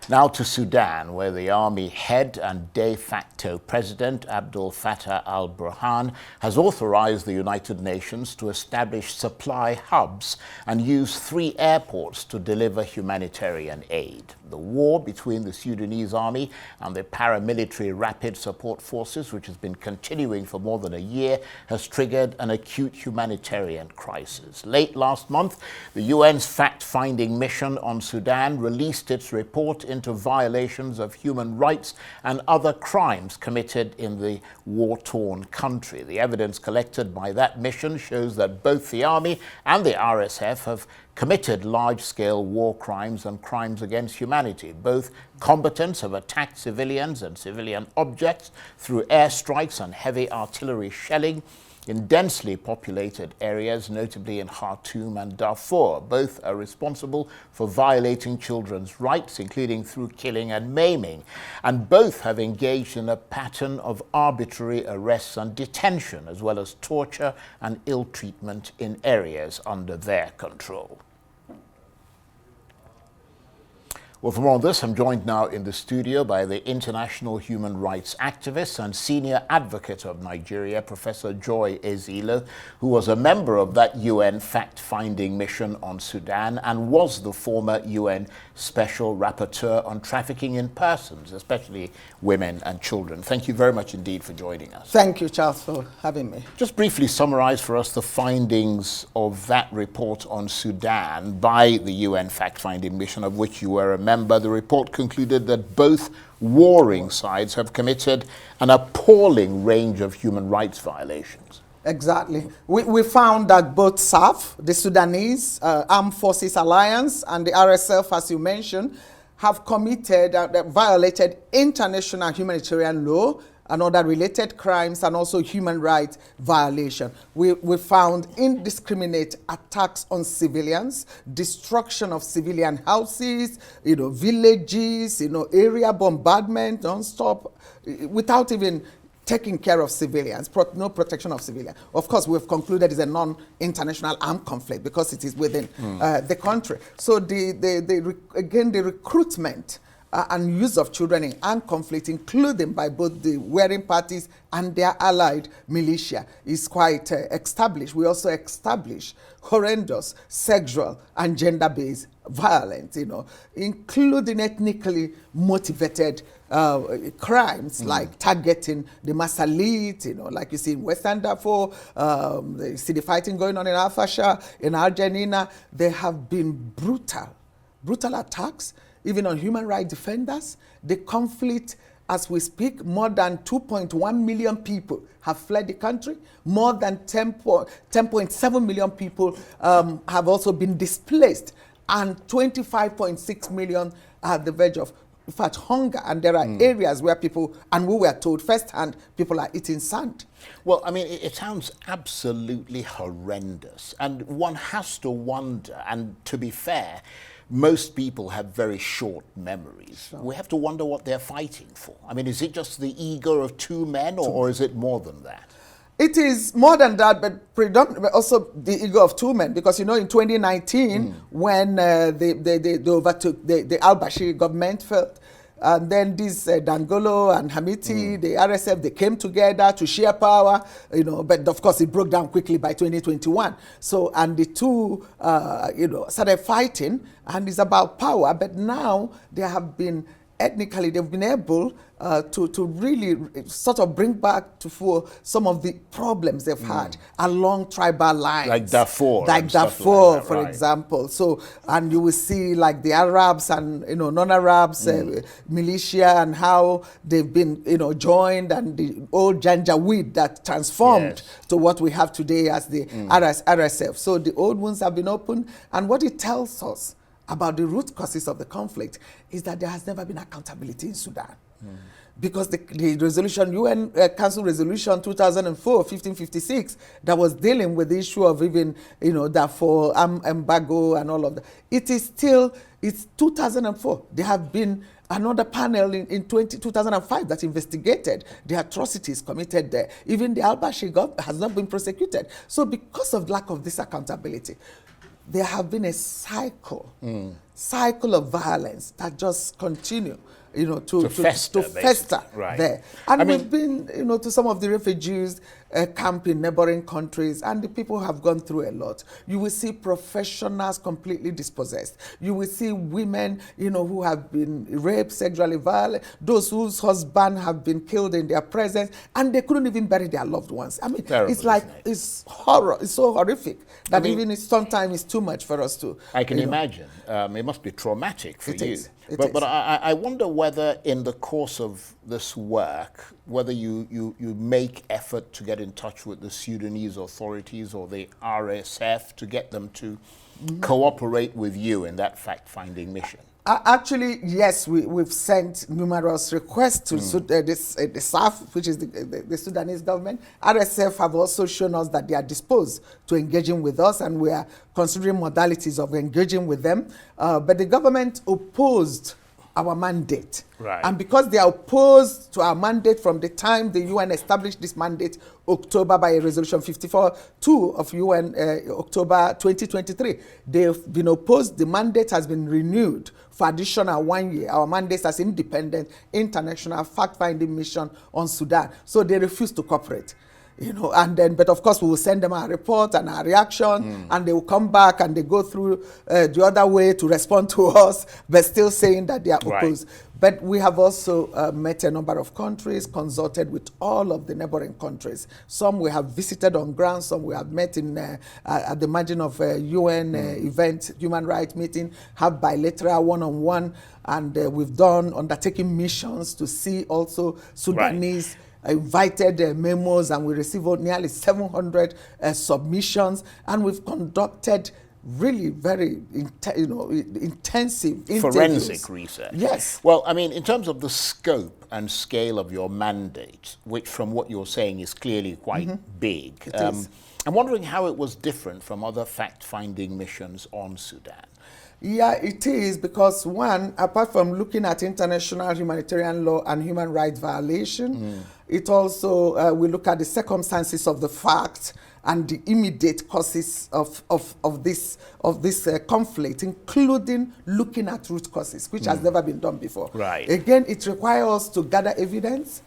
Now to Sudan, where the army head and de facto president Abdel Fattah al-Burhan has authorized the United Nations to establish supply hubs and use 3 airports to deliver humanitarian aid. The war between the Sudanese army and the paramilitary Rapid Support Forces, which has been continuing for more than a year, has triggered an acute humanitarian crisis. Late last month, the UN's fact-finding mission on Sudan released its report into violations of human rights and other crimes committed in the war-torn country. The evidence collected by that mission shows that both the army and the RSF have committed large-scale war crimes and crimes against humanity. Both combatants have attacked civilians and civilian objects through airstrikes and heavy artillery shelling in densely populated areas, notably in Khartoum and Darfur. Both are responsible for violating children's rights, including through killing and maiming. And both have engaged in a pattern of arbitrary arrests and detention, as well as torture and ill treatment in areas under their control. Well, for more on this, I'm joined now in the studio by the international human rights activist and senior advocate of Nigeria, Professor Joy Ezello, who was a member of that UN fact-finding mission on Sudan and was the former UN Special Rapporteur on trafficking in persons, especially women and children. Thank you very much indeed for joining us. Thank you, Charles, for having me. Just briefly summarize for us the findings of that report on Sudan by the UN fact-finding mission, of which you were a member. The report concluded that both warring sides have committed an appalling range of human rights violations. Exactly. We found that both SAF, the Sudanese Armed Forces Alliance, and the RSF, as you mentioned, have committed, violated international humanitarian law and other related crimes, and also human rights violation. We found indiscriminate attacks on civilians, destruction of civilian houses, villages, area bombardment non-stop, without even taking care of civilians, no protection of civilians. Of course, we've concluded it's a non-international armed conflict because it is within the country. So again, the recruitment and use of children in armed conflict, including by both the warring parties and their allied militia, is quite established. We also establish horrendous sexual and gender-based violence, including ethnically motivated crimes like targeting the Masalit, like you see in Western Darfur, you see the fighting going on in Al-Fasher, in Al-Janina. There have been brutal attacks, even on human rights defenders. The conflict, as we speak, more than 2.1 million people have fled the country. More than 10.7 million people have also been displaced, and 25.6 million are at the verge of, in fact, hunger. And there are areas where people, and we were told firsthand, people are eating sand. Well, I mean, it sounds absolutely horrendous. And one has to wonder, and to be fair, most people have very short memories. Sure. We have to wonder what they're fighting for. I mean, is it just the ego of 2 men, or is it more than that? It is more than that, but predominantly also the ego of 2 men, because in 2019, when they overtook the al-Bashir government, and then this Dangolo and Hamiti, the RSF, they came together to share power, but of course it broke down quickly by 2021. So, and the two, started fighting, and it's about power, but now they have been ethnically, they've been able to really sort of bring back to fore some of the problems they've had along tribal lines. Like Darfur. Like Darfur, for example. So, and you will see like the Arabs and, non-Arabs, militia, and how they've been, joined, and the old Janjaweed that transformed to what we have today as the RSF. So the old wounds have been opened, and what it tells us about the root causes of the conflict is that there has never been accountability in Sudan. Because the resolution, UN Council Resolution 2004-1556, that was dealing with the issue of even, Darfur, embargo and all of that, it's 2004. There have been another panel in 2005 that investigated the atrocities committed there. Even the al-Bashir has not been prosecuted. So because of lack of this accountability, there have been a cycle of violence that just continue, to fester right. there. And we've been, to some of the refugees camp in neighboring countries, and the people have gone through a lot. You will see professionals completely dispossessed. You will see women, who have been raped, sexually violent, those whose husbands have been killed in their presence, and they couldn't even bury their loved ones. I mean, terrible, it's like, it's horror. It's so horrific that even sometimes it's too much for us to. I can imagine. It must be traumatic for you. But I wonder whether in the course of this work, whether you make effort to get in touch with the Sudanese authorities or the RSF to get them to cooperate with you in that fact-finding mission. Actually, yes, we've sent numerous requests to the SAF, which is the Sudanese government. RSF have also shown us that they are disposed to engaging with us, and we are considering modalities of engaging with them. But the government opposed our mandate. Right. And because they are opposed to our mandate from the time the UN established this mandate, October, by a resolution 54-2 of UN, October 2023, they've been opposed. The mandate has been renewed for additional 1 year. Our mandate as independent international fact-finding mission on Sudan. So they refuse to cooperate. But of course we will send them our report and our reaction, and they will come back and they go through the other way to respond to us, but still saying that they are opposed. But we have also met a number of countries, consulted with all of the neighboring countries. Some we have visited on ground, some we have met in at the margin of a UN event, human rights meeting, have bilateral one-on-one, and we've done undertaking missions to see also Sudanese invited memos, and we received nearly 700 submissions, and we've conducted really very intensive interviews. Forensic research. Yes. Well, I mean, in terms of the scope and scale of your mandate, which from what you're saying is clearly quite big, I'm wondering how it was different from other fact-finding missions on Sudan. Yeah, it is, because one, apart from looking at international humanitarian law and human rights violation, it also, we look at the circumstances of the fact and the immediate causes of this conflict, including looking at root causes, which has never been done before. Right. Again, it requires us to gather evidence,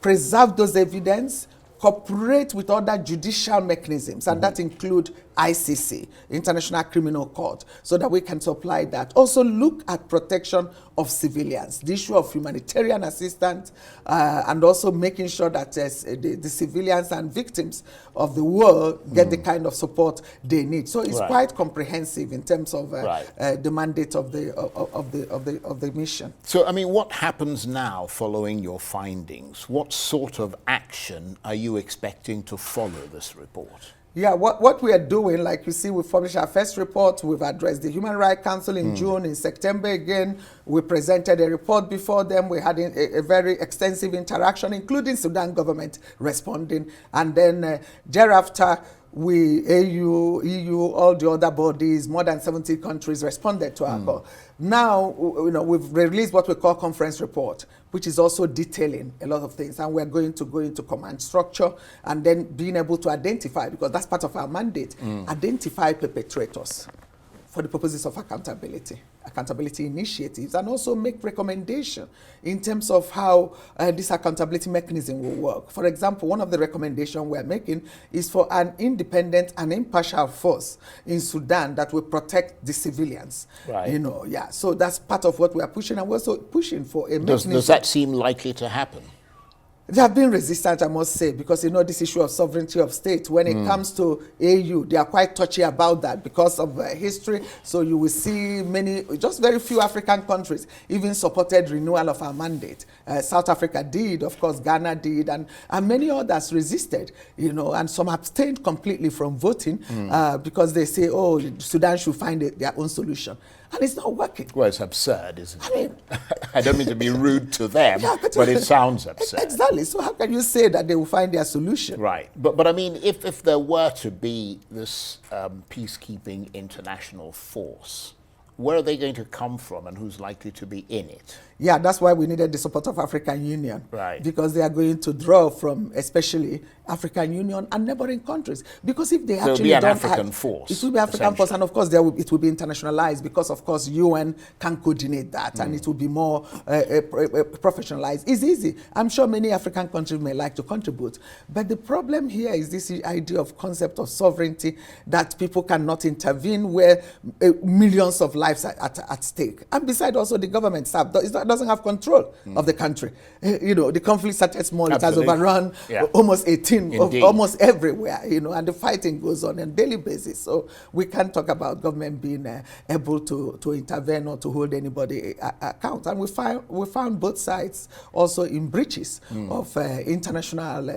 preserve those evidence, cooperate with other judicial mechanisms, and that include ICC, International Criminal Court, so that we can supply that. Also look at protection of civilians, the issue of humanitarian assistance, and also making sure that the civilians and victims of the war get the kind of support they need. So it's quite comprehensive in terms of the mandate of the mission. So, I mean, what happens now following your findings? What sort of action are you expecting to follow this report? Yeah, what we are doing, like you see, we've published our first report. We've addressed the Human Rights Council in June. In September again, we presented a report before them. We had a very extensive interaction, including Sudan government responding. And then thereafter, we, AU, EU, all the other bodies, more than 70 countries responded to our call. Now, we've released what we call conference report, which is also detailing a lot of things. And we're going to go into command structure and then being able to identify, because that's part of our mandate, identify perpetrators for the purposes of accountability initiatives, and also make recommendation in terms of how this accountability mechanism will work. For example, one of the recommendations we're making is for an independent and impartial force in Sudan that will protect the civilians. Right. So that's part of what we are pushing, and we're also pushing for a mechanism. Does that seem likely to happen? They have been resistant, I must say, because this issue of sovereignty of state, when it comes to AU, they are quite touchy about that because of history. So you will see just very few African countries even supported renewal of our mandate. South Africa did, of course, Ghana did, and many others resisted, and some abstained completely from voting because they say, oh, Sudan should find their own solution. And it's not working. Well, it's absurd, isn't it? I mean, I don't mean to be rude to them, but it sounds absurd. Exactly. So how can you say that they will find their solution? Right. But I mean, if there were to be this peacekeeping international force, where are they going to come from and who's likely to be in it? Yeah, that's why we needed the support of African Union. Right. Because they are going to draw from especially African Union and neighboring countries. Because if they So actually it'll be an don't African have, force. it will be African force, and of course it will be internationalized because of course UN can coordinate that and it will be more professionalized. It's easy. I'm sure many African countries may like to contribute. But the problem here is this idea of concept of sovereignty, that people cannot intervene where millions of lives are at stake. And besides also the government staff doesn't have control of the country. The conflict started small. Absolutely. It has overrun almost 18 of almost everywhere, and the fighting goes on a daily basis. So we can't talk about government being able to intervene or to hold anybody account. And we found both sides also in breaches of international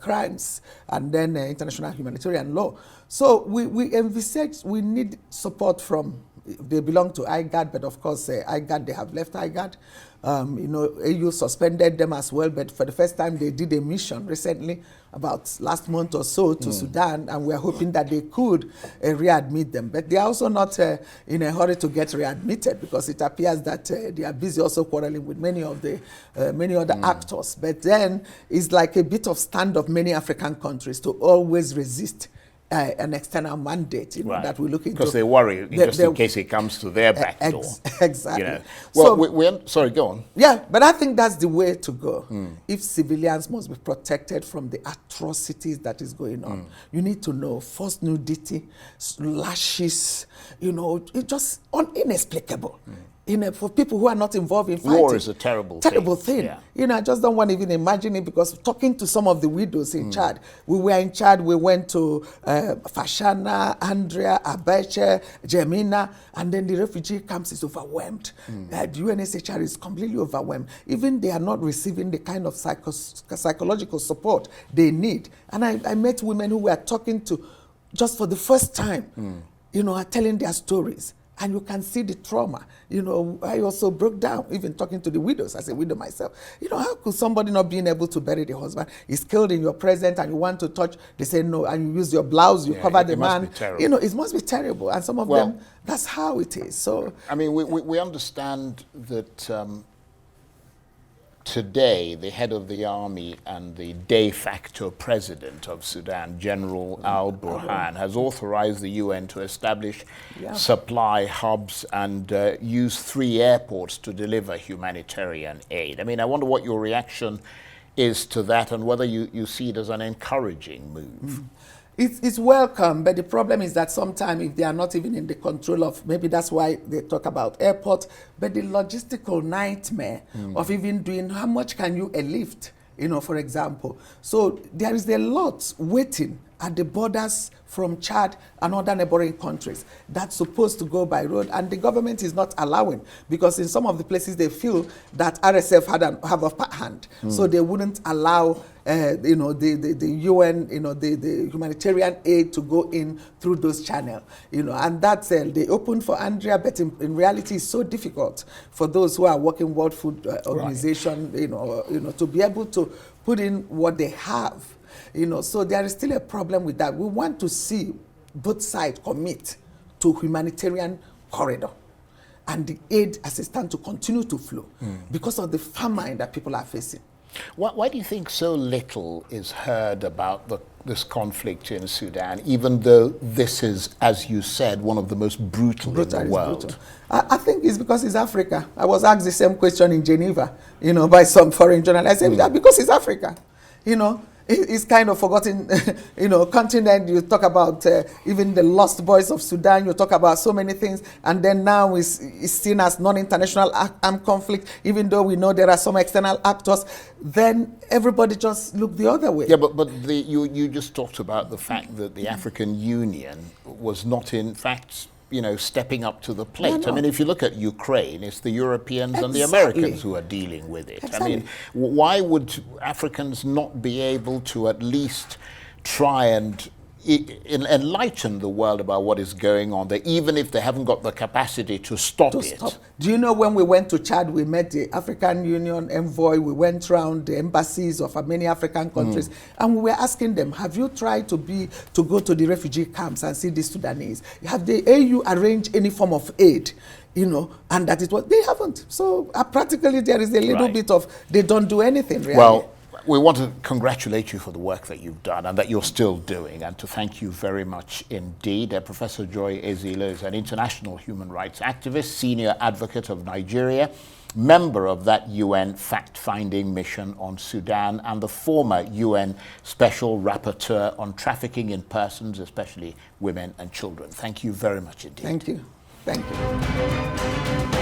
crimes and then international humanitarian law. So we envisage we need support from. They belong to IGAD, but of course, IGAD, they have left IGAD. AU suspended them as well, but for the first time, they did a mission recently, about last month or so, to Sudan, and we are hoping that they could readmit them. But they are also not in a hurry to get readmitted, because it appears that they are busy also quarreling with many other actors. But then it's like a bit of stand of many African countries to always resist an external mandate, that we look into. Because they worry just in case it comes to their back door. Exactly. Well, so, sorry, go on. Yeah, but I think that's the way to go. If civilians must be protected from the atrocities that is going on, you need to know forced nudity, lashes, it's just inexplicable. For people who are not involved in fighting. War is a terrible thing. Yeah. I just don't want to even imagine it, because talking to some of the widows in Chad, we were in Chad, we went to Fashana, Andrea, Abeche, Jemina, and then the refugee camps is overwhelmed. The UNHCR is completely overwhelmed. Even they are not receiving the kind of psychological support they need. And I met women who were talking to, just for the first time, are telling their stories. And you can see the trauma. I also broke down, even talking to the widows. As a widow myself, how could somebody not being able to bury the husband? He's killed in your presence, and you want to touch. They say no, and you use your blouse, you cover the man. It must be terrible. And some of them, that's how it is. So I mean, we understand that today the head of the army and the de facto president of Sudan, General al-Burhan, has authorized the UN to establish supply hubs and use 3 airports to deliver humanitarian aid. I mean, I wonder what your reaction is to that, and whether you see it as an encouraging move. It's welcome, but the problem is that sometimes if they are not even in the control of, maybe that's why they talk about airport, but the logistical nightmare of even doing, how much can you lift, for example. So there is a lot waiting at the borders from Chad and other neighboring countries that's supposed to go by road, and the government is not allowing, because in some of the places they feel that RSF have a upper hand, so they wouldn't allow the UN, the humanitarian aid to go in through those channels, and that's they opened for Andrea, but in reality it's so difficult for those who are working World Food Organization, to be able to put in what they have. So there is still a problem with that. We want to see both sides commit to humanitarian corridor and the aid assistance to continue to flow because of the famine that people are facing. Why do you think so little is heard about this conflict in Sudan, even though this is, as you said, one of the most brutal in the world? I think it's because it's Africa. I was asked the same question in Geneva, by some foreign journalist. I said, because it's Africa, It's kind of forgotten, continent. You talk about even the lost boys of Sudan. You talk about so many things, and then now it's seen as non-international armed conflict, even though we know there are some external actors. Then everybody just look the other way. Yeah, but you just talked about the fact that the African Union was not, in fact, stepping up to the plate. No. I mean, if you look at Ukraine, it's the Europeans and the Americans who are dealing with it. I mean, why would Africans not be able to at least try and, enlighten the world about what is going on there, even if they haven't got the capacity to stop it. Do you know when we went to Chad, we met the African Union envoy, we went around the embassies of many African countries, and we were asking them, have you tried to go to the refugee camps and see the Sudanese? Have the AU arranged any form of aid? You know, and that is what they haven't. So practically there is a little bit of, they don't do anything really. Well, we want to congratulate you for the work that you've done and that you're still doing, and to thank you very much indeed. Professor Joy Ezello is an international human rights activist, senior advocate of Nigeria, member of that UN fact-finding mission on Sudan, and the former UN Special Rapporteur on trafficking in persons, especially women and children. Thank you very much indeed. Thank you. Thank you.